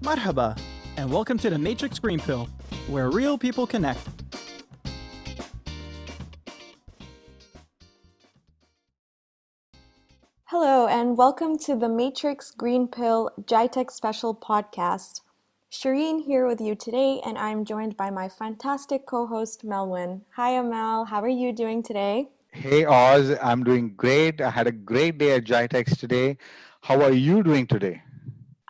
Marhaba, and welcome to the Matrix Green Pill, where real people connect. Hello, and welcome to the Matrix Green Pill GITEX special podcast. Shireen here with you today, and I'm joined by my fantastic co-host Melwin. Hi, Amel. How are you doing today? Hey Oz, I'm doing great. I had a great day at GITEX today. How are you doing today?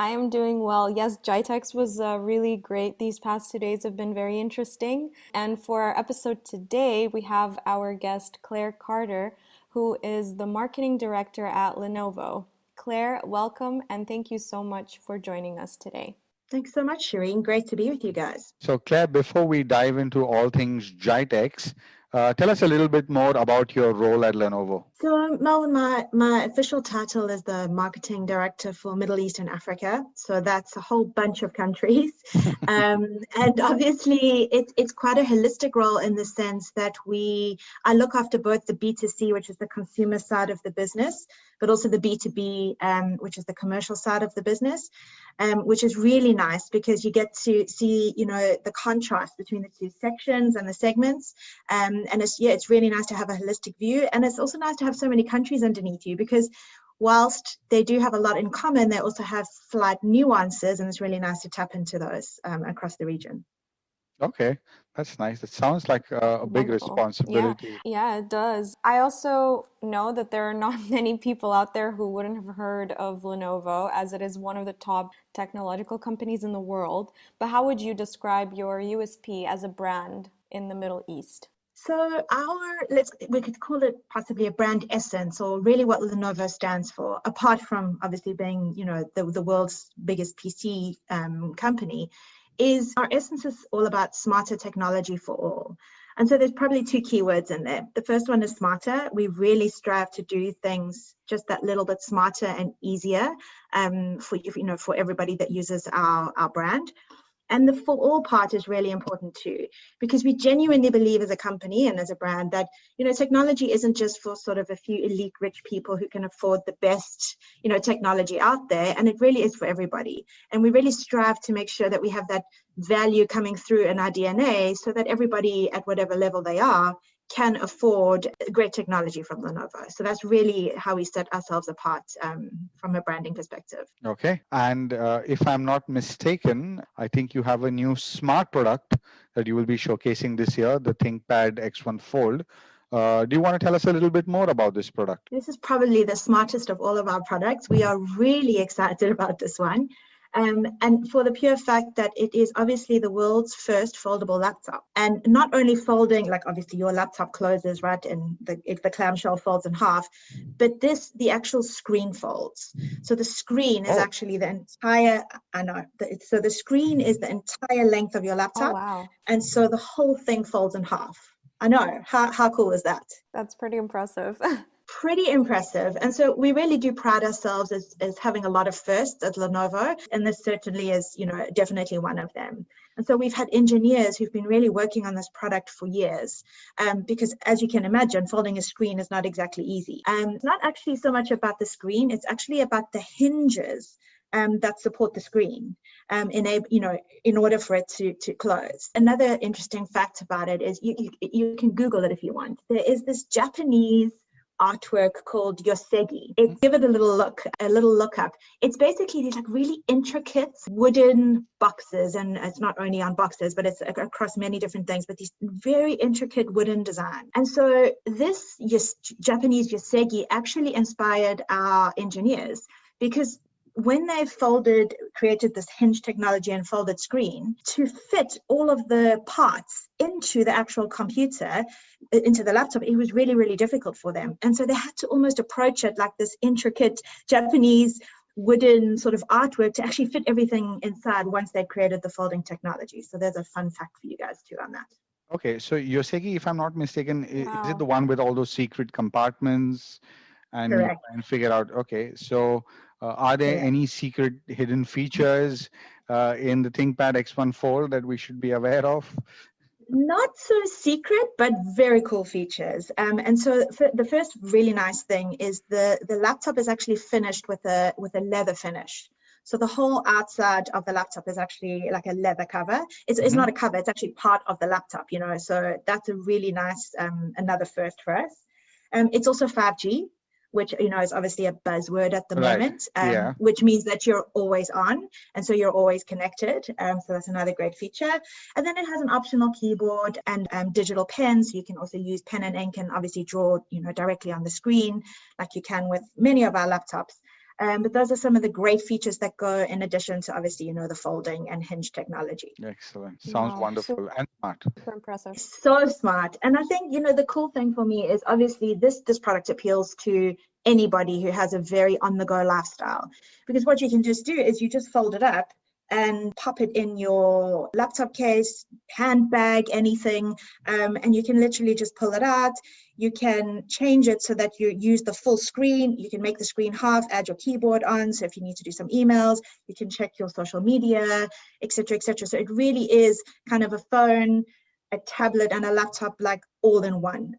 I am doing well. Yes, GITEX was really great. These past 2 days have been very interesting. And for our episode today, we have our guest Claire Carter, who is the marketing director at Lenovo. Claire, welcome, and thank you so much for joining us today. Thanks so much, Shireen. Great to be with you guys. So Claire, before we dive into all things GITEX, tell us a little bit more about your role at Lenovo. So, Melvin, my official title is the marketing director for Middle East and Africa. So that's a whole bunch of countries. And obviously, it's quite a holistic role in the sense that I look after both the B2C, which is the consumer side of the business, but also the B2B, which is the commercial side of the business, which is really nice because you get to see, the contrast between the two sections and the segments. And it's really nice to have a holistic view. And it's also nice to have so many countries underneath you because whilst they do have a lot in common, they also have slight nuances, and it's really nice to tap into those across the region. Okay, that's nice. It sounds like a big Wonderful. responsibility. Yeah, it does. I also know that there are not many people out there who wouldn't have heard of Lenovo, as it is one of the top technological companies in the world. But how would you describe your USP as a brand in the Middle East? So we could call it possibly a brand essence, or really what Lenovo stands for, apart from obviously being, the world's biggest PC company, is our essence is all about smarter technology for all. And so there's probably two keywords in there. The first one is smarter. We really strive to do things just that little bit smarter and easier for everybody that uses our brand. And the for all part is really important too, because we genuinely believe as a company and as a brand that, technology isn't just for sort of a few elite rich people who can afford the best, technology out there. And it really is for everybody. And we really strive to make sure that we have that value coming through in our DNA so that everybody at whatever level they are can afford great technology from Lenovo. So that's really how we set ourselves apart from a branding perspective. Okay, and if I'm not mistaken, I think you have a new smart product that you will be showcasing this year, the ThinkPad X1 Fold. Do you want to tell us a little bit more about this product? This is probably the smartest of all of our products. We are really excited about this one. And for the pure fact that it is obviously the world's first foldable laptop. And not only folding, like obviously your laptop closes, right, and the clamshell folds in half, but the actual screen folds. So the screen is actually the entire, so the screen is the entire length of your laptop. Oh, wow. And so the whole thing folds in half. I know, how cool is that? That's pretty impressive. Pretty impressive. And so we really do pride ourselves as having a lot of firsts at Lenovo, and this certainly is, definitely one of them. And so we've had engineers who've been really working on this product for years, because as you can imagine, folding a screen is not exactly easy. It's not actually so much about the screen, it's actually about the hinges that support the screen in order for it to close. Another interesting fact about it is you can Google it if you want. There is this Japanese artwork called yosegi. Give it a little look up. It's basically these like really intricate wooden boxes, and it's not only on boxes, but it's across many different things, but these very intricate wooden design. And so this Japanese yosegi actually inspired our engineers, because when they created this hinge technology and folded screen to fit all of the parts into the actual computer, into the laptop, it was really, really difficult for them. And so they had to almost approach it like this intricate Japanese wooden sort of artwork to actually fit everything inside once they created the folding technology. So there's a fun fact for you guys too on that. Okay, so Yosegi, if I'm not mistaken, Wow. is it the one with all those secret compartments? And you Correct. try and figure out, okay, so are there any secret hidden features in the ThinkPad X1 Fold that we should be aware of? Not so secret, but very cool features. And so the first really nice thing is the laptop is actually finished with a leather finish. So the whole outside of the laptop is actually like a leather cover. It's not a cover, it's actually part of the laptop, you know, so that's a really nice, another first for us. It's also 5G, which, you know, is obviously a buzzword at the moment, which means that you're always on, and so you're always connected. So that's another great feature. And then it has an optional keyboard and digital pens. You can also use pen and ink and obviously draw, you know, directly on the screen like you can with many of our laptops. But those are some of the great features that go in addition to obviously, you know, the folding and hinge technology. Excellent. Sounds wonderful and smart. Super impressive. So smart. And I think, you know, the cool thing for me is obviously this product appeals to anybody who has a very on-the-go lifestyle, because what you can just do is you just fold it up and pop it in your laptop case, handbag, anything, and you can literally just pull it out. You can change it so that you use the full screen. You can make the screen half, add your keyboard on. So if you need to do some emails, you can check your social media, etc., etc. So it really is kind of a phone, a tablet, and a laptop, like all in one.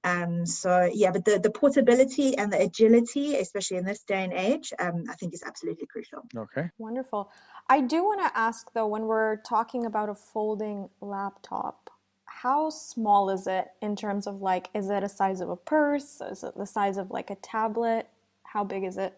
So yeah, but the portability and the agility, especially in this day and age, I think is absolutely crucial. Okay. Wonderful. I do want to ask though, when we're talking about a folding laptop, how small is it in terms of like, is it a size of a purse? Is it the size of like a tablet? How big is it?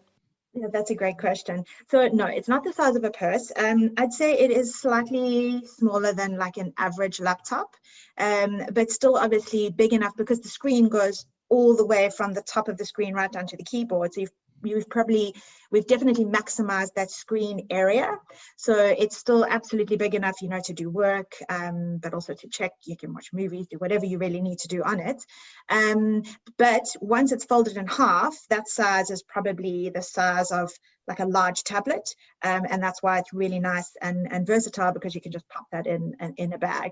Yeah, that's a great question. So no, it's not the size of a purse. I'd say it is slightly smaller than like an average laptop, but still obviously big enough because the screen goes all the way from the top of the screen right down to the keyboard. So we've definitely maximized that screen area. So it's still absolutely big enough, you know, to do work, but also to check. You can watch movies, do whatever you really need to do on it. But once it's folded in half, that size is probably the size of like a large tablet. And that's why it's really nice and versatile, because you can just pop that in a bag,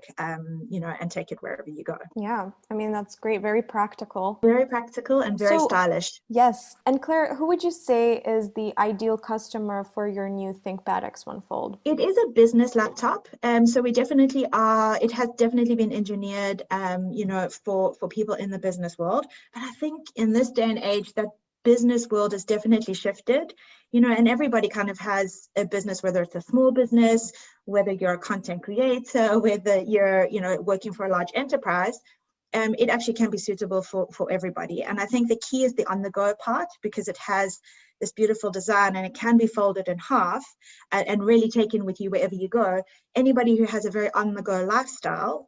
you know, and take it wherever you go. Yeah, I mean, that's great. Very practical. Very practical and very stylish. Yes. And Claire, who would you say is the ideal customer for your new ThinkPad X1 Fold? It is a business laptop. So we definitely it has definitely been engineered, you know, for people in the business world. But I think in this day and age, that business world has definitely shifted, you know, and everybody kind of has a business, whether it's a small business, whether you're a content creator, whether you're, you know, working for a large enterprise. It actually can be suitable for everybody. And I think the key is the on-the-go part, because it has this beautiful design and it can be folded in half and really taken with you wherever you go. Anybody who has a very on-the-go lifestyle,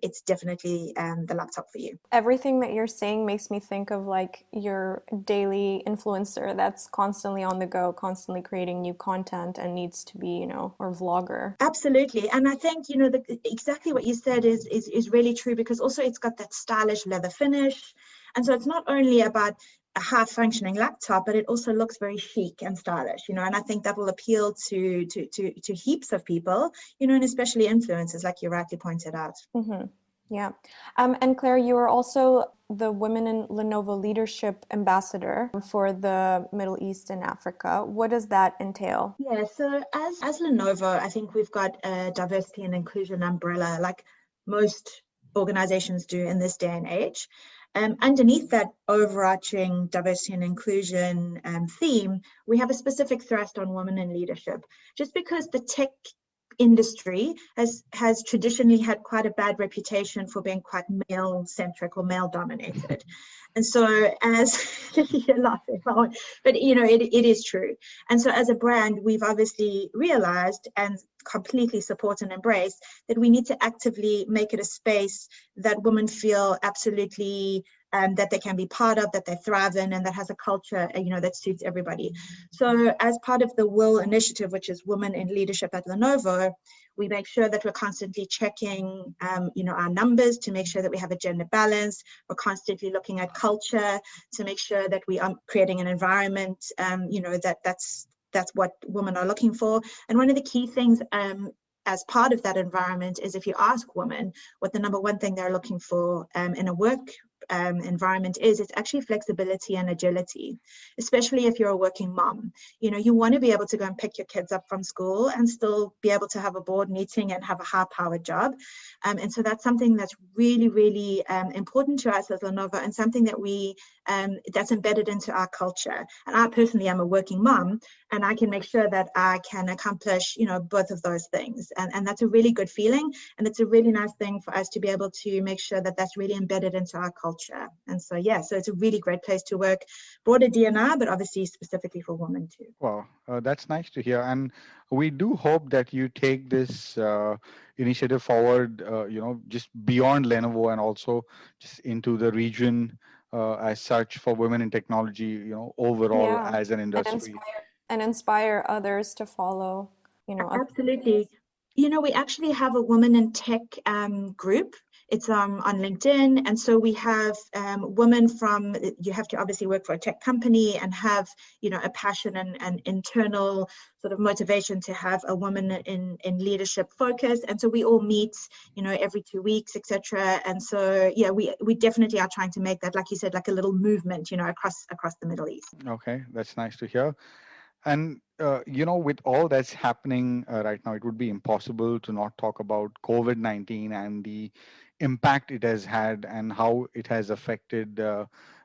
it's definitely the laptop for you. Everything that you're saying makes me think of like your daily influencer that's constantly on the go, constantly creating new content and needs to be, you know, or vlogger. Absolutely. And I think, you know, exactly what you said is really true, because also it's got that stylish leather finish. And so it's not only about a high-functioning laptop, but it also looks very chic and stylish, you know, and I think that will appeal to heaps of people, you know, and especially influencers, like you rightly pointed out. Mm-hmm. Yeah. And Claire, you are also the Women in Lenovo Leadership Ambassador for the Middle East and Africa. What does that entail? Yeah, so as Lenovo, I think we've got a diversity and inclusion umbrella, like most organizations do in this day and age. Underneath that overarching diversity and inclusion theme, we have a specific thrust on women in leadership, just because the tech industry has traditionally had quite a bad reputation for being quite male-centric or male-dominated. And so as you're laughing, but you know, it is true. And so as a brand, we've obviously realized and completely support and embrace that we need to actively make it a space that women feel absolutely that they can be part of, that they thrive in, and that has a culture, you know, that suits everybody. So as part of the WIL initiative, which is Women in Leadership at Lenovo, we make sure that we're constantly checking, you know, our numbers to make sure that we have a gender balance. We're constantly looking at culture to make sure that we are creating an environment, you know, that's what women are looking for. And one of the key things as part of that environment is, if you ask women what the number one thing they're looking for in a work environment is, it's actually flexibility and agility, especially if you're a working mom. You know, you want to be able to go and pick your kids up from school and still be able to have a board meeting and have a high-powered job. And so that's something that's really, really important to us as Lenovo, and something that that's embedded into our culture. And I personally am a working mom, and I can make sure that I can accomplish, you know, both of those things. And that's a really good feeling. And it's a really nice thing for us to be able to make sure that that's really embedded into our culture. And so, yeah, so it's a really great place to work, broader DNI, but obviously specifically for women too. Wow, that's nice to hear. And we do hope that you take this initiative forward, you know, just beyond Lenovo and also just into the region as such for women in technology, you know, overall as an industry. And inspire others to follow, you know. Absolutely. You know, we actually have a Women in Tech group. It's on LinkedIn. And so we have women from, you have to obviously work for a tech company and have, you know, a passion and internal sort of motivation to have a woman in leadership focus. And so we all meet, you know, every 2 weeks, etc. And so, yeah, we definitely are trying to make that, like you said, like a little movement, you know, across the Middle East. Okay, that's nice to hear. And, you know, with all that's happening right now, it would be impossible to not talk about COVID-19 and the impact it has had and how it has affected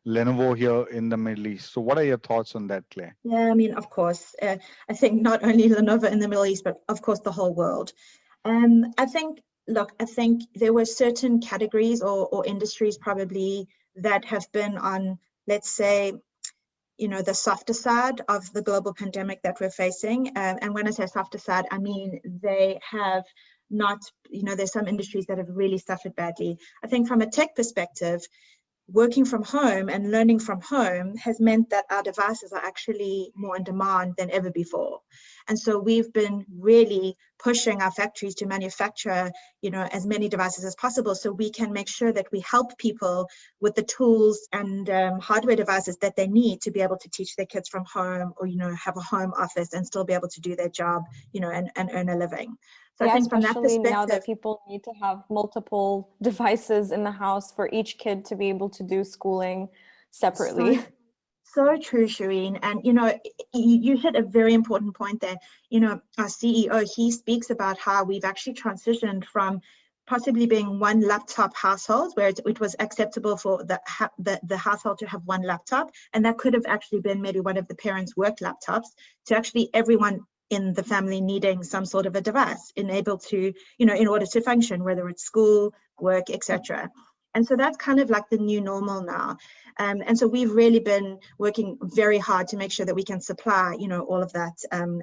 Lenovo here in the Middle East. So what are your thoughts on that, Claire? Yeah, I mean, of course, I think not only Lenovo in the Middle East, but of course the whole world. I think there were certain categories or industries probably that have been on, let's say, you know, the softer side of the global pandemic that we're facing. And when I say softer side, I mean, they have not, you know, there's some industries that have really suffered badly. I think from a tech perspective, working from home and learning from home has meant that our devices are actually more in demand than ever before. And so we've been really pushing our factories to manufacture, you know, as many devices as possible, so we can make sure that we help people with the tools and hardware devices that they need to be able to teach their kids from home, or, you know, have a home office and still be able to do their job, you know, and earn a living. So yeah, I think from that especially perspective, now that people need to have multiple devices in the house for each kid to be able to do schooling separately. So true, Shireen. And, you know, you hit a very important point there. You know, our CEO, he speaks about how we've actually transitioned from possibly being one laptop household, where it was acceptable for the household to have one laptop, and that could have actually been maybe one of the parents' work laptops, to actually everyone in the family needing some sort of a device enabled to, you know, in order to function, whether it's school, work, etc. And so that's kind of like the new normal now. And so we've really been working very hard to make sure that we can supply, you know, all of that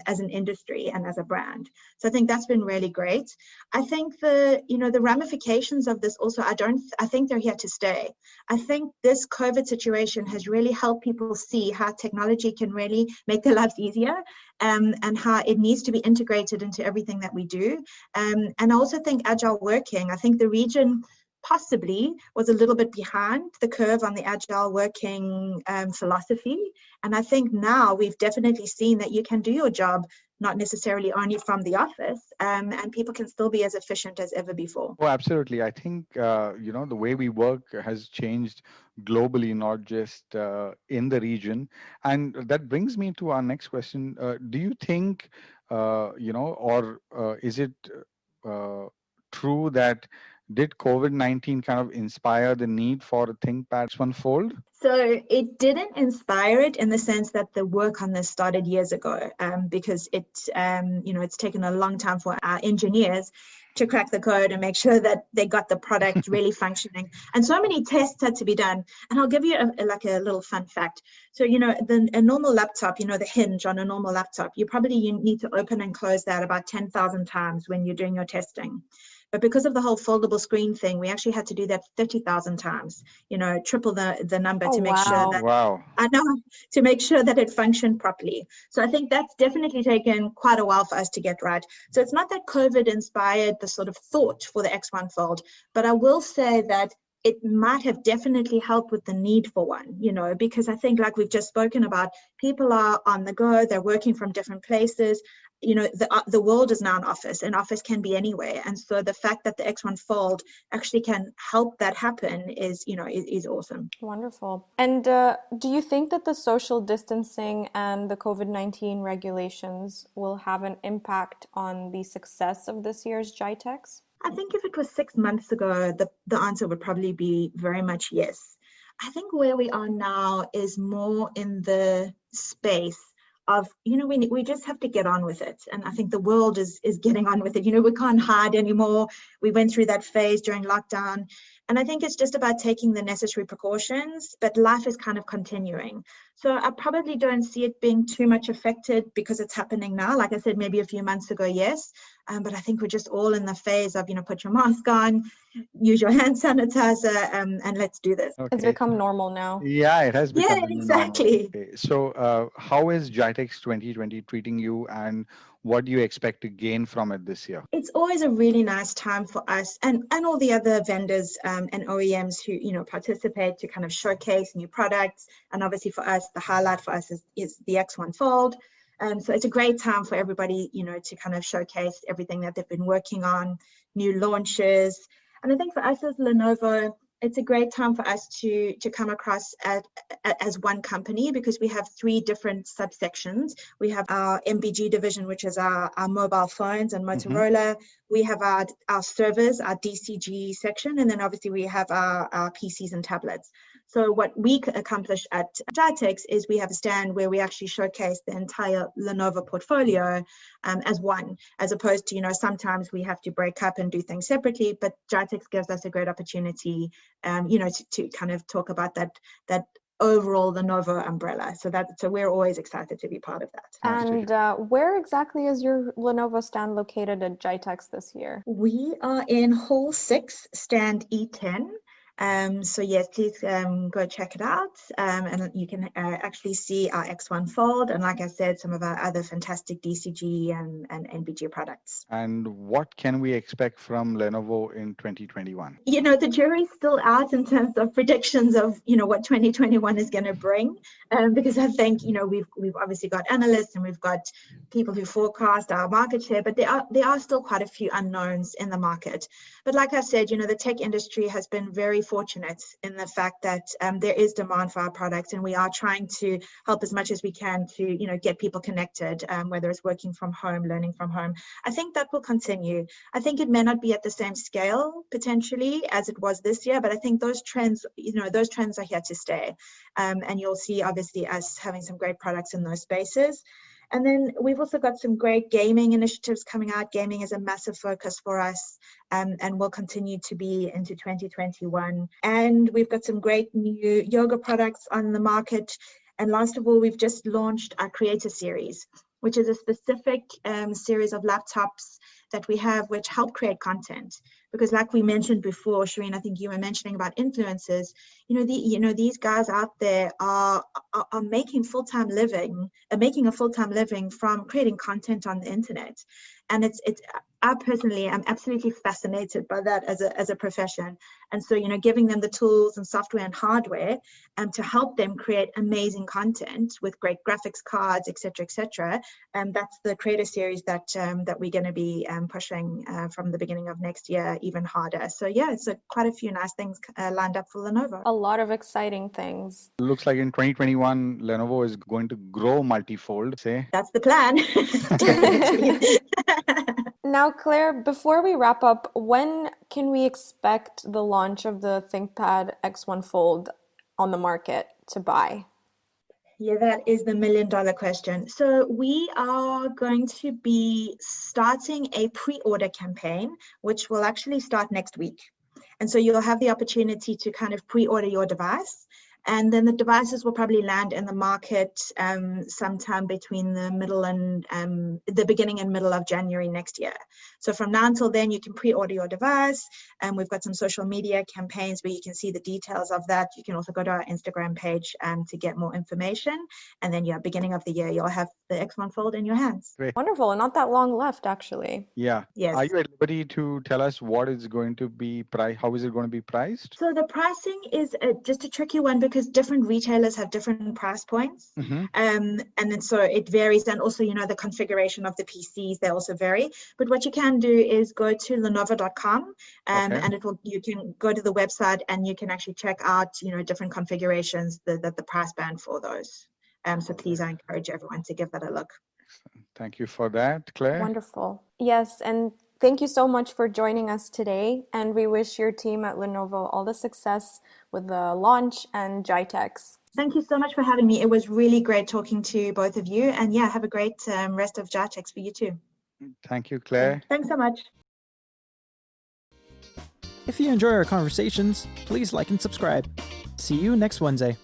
as an industry and as a brand. So I think that's been really great. I think the ramifications of this also, I think they're here to stay. I think this COVID situation has really helped people see how technology can really make their lives easier, and how it needs to be integrated into everything that we do. And I also think agile working, I think the region possibly was a little bit behind the curve on the agile working philosophy. And I think now we've definitely seen that you can do your job not necessarily only from the office, and people can still be as efficient as ever before. Oh, absolutely. I think, you know, the way we work has changed globally, not just in the region. And that brings me to our next question. Do you think, you know, or is it true that did COVID-19 kind of inspire the need for a ThinkPad X1 Fold? So it didn't inspire it in the sense that the work on this started years ago, because it's taken a long time for our engineers to crack the code and make sure that they got the product really functioning. And so many tests had to be done. And I'll give you a little fun fact. So, you know, a normal laptop, you know, the hinge on a normal laptop, you need to open and close that about 10,000 times when you're doing your testing. But because of the whole foldable screen thing, we actually had to do that 30,000 times, you know, triple the number to make sure that, to make sure that it functioned properly. So I think that's definitely taken quite a while for us to get right. So it's not that COVID inspired the sort of thought for the X1 Fold, but I will say that it might have definitely helped with the need for one, because I think, like we've just spoken about, people are on the go, they're working from different places. The world is now an office. An office can be anywhere. And so the fact that the X1 Fold actually can help that happen is awesome. Wonderful. And do you think that the social distancing and the COVID-19 regulations will have an impact on the success of this year's GITEX? I think if it was 6 months ago, the answer would probably be very much yes. I think where we are now is more in the space of, we just have to get on with it. And I think the world is getting on with it. We can't hide anymore. We went through that phase during lockdown. And I think it's just about taking the necessary precautions, but life is kind of continuing. So I probably don't see it being too much affected because it's happening now. Like I said, maybe a few months ago, yes. But I think we're just all in the phase of, put your mask on, use your hand sanitizer, and let's do this. Okay. It's become normal now. Yeah, it has become Yeah, exactly. normal. Okay. So how is GITEX 2020 treating you, and what do you expect to gain from it this year? It's always a really nice time for us and all the other vendors and OEMs who participate to kind of showcase new products. And obviously for us, the highlight for us is the X1 Fold. So it's a great time for everybody, to kind of showcase everything that they've been working on, new launches. And I think for us as Lenovo, it's a great time for us to come across as one company, because we have 3 different subsections. We have our MBG division, which is our mobile phones and Motorola. We have our servers, our DCG section, and then obviously we have our PCs and tablets. So what we accomplish at GITEX is we have a stand where we actually showcase the entire Lenovo portfolio as one, as opposed to, sometimes we have to break up and do things separately, but GITEX gives us a great opportunity, to kind of talk about that overall Lenovo umbrella. So we're always excited to be part of that. And where exactly is your Lenovo stand located at GITEX this year? We are in Hall 6, stand E10. So yes, please go check it out, and you can actually see our X1 Fold, and like I said, some of our other fantastic DCG and NBG products. And what can we expect from Lenovo in 2021? The jury's still out in terms of predictions of what 2021 is going to bring, because I think we've obviously got analysts and we've got people who forecast our market share, but there are still quite a few unknowns in the market. But like I said, the tech industry has been very fortunate in the fact that there is demand for our products, and we are trying to help as much as we can to get people connected, whether it's working from home, learning from home. I think that will continue. I think it may not be at the same scale potentially as it was this year, but I think those trends are here to stay, and you'll see obviously us having some great products in those spaces. And then we've also got some great gaming initiatives coming out. Gaming is a massive focus for us, and will continue to be into 2021. And we've got some great new yoga products on the market. And last of all, we've just launched our Creator Series, which is a specific series of laptops that we have which help create content. Because like we mentioned before, Shireen, I think you were mentioning about influencers, these guys out there are making a full-time living from creating content on the internet. And I personally am absolutely fascinated by that as a profession. And so, giving them the tools and software and hardware to help them create amazing content with great graphics cards, et cetera, that's the Creator Series that we're going to be pushing from the beginning of next year even harder. So yeah, it's quite a few nice things lined up for Lenovo. A lot of exciting things. It looks like in 2021, Lenovo is going to grow multifold, say. That's the plan. Definitely. Now, Claire, before we wrap up, when can we expect the launch of the ThinkPad X1 Fold on the market to buy? Yeah, that is the $1 million question. So we are going to be starting a pre-order campaign, which will actually start next week. And so you'll have the opportunity to kind of pre-order your device. And then the devices will probably land in the market sometime between the middle and the beginning and middle of January next year. So from now until then, you can pre-order your device. And we've got some social media campaigns where you can see the details of that. You can also go to our Instagram page to get more information. And then, yeah, beginning of the year, you'll have the X1 Fold in your hands. Great. Wonderful, and not that long left, actually. Yeah. Yes. Are you at liberty to tell us what is going to be how is it going to be priced? So the pricing is just a tricky one because different retailers have different price points. And then so it varies. And also, the configuration of the PCs, they also vary. But what you can do is go to lenovo.com and you can go to the website and you can actually check out, different configurations, the price band for those. So please, I encourage everyone to give that a look. Thank you for that, Claire. Wonderful. Yes, and thank you so much for joining us today. And we wish your team at Lenovo all the success with the launch and GITEX. Thank you so much for having me. It was really great talking to both of you. And yeah, have a great rest of GITEX for you too. Thank you, Claire. Thanks so much. If you enjoy our conversations, please like and subscribe. See you next Wednesday.